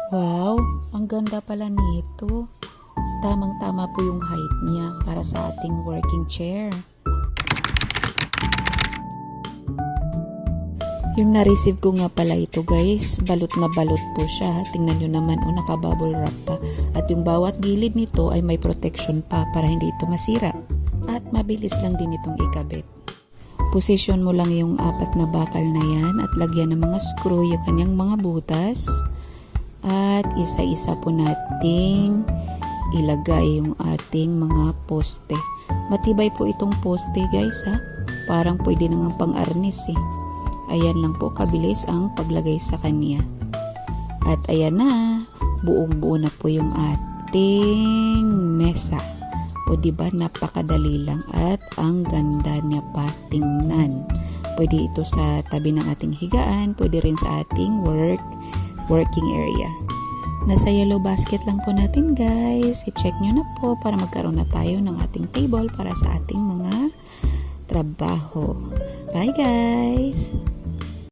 Wow, ang ganda pala nito. Tamang-tama po yung height niya para sa ating working chair. Yung na-receive ko nga pala ito guys, balot na balot po siya. Tingnan nyo naman, naka-bubble wrap pa. At yung bawat gilid nito ay may protection pa para hindi ito masira. At mabilis lang din itong ikabit. Position mo lang yung 4 na bakal na yan at lagyan ng mga screw yung kanyang mga butas. At isa-isa po nating ilagay yung ating mga poste. Matibay po itong poste guys ha. Parang pwede na nga pang-arnis eh. Ayan lang po kabilis ang paglagay sa kanya. At ayan na, buong-buo na po yung ating mesa. O diba, napakadali lang at ang ganda niya pa tingnan. Pwede ito sa tabi ng ating higaan, pwede rin sa ating working area. Nasa yellow basket lang po natin guys. I-check nyo na po para magkaroon na tayo ng ating table para sa ating mga trabaho. Bye guys!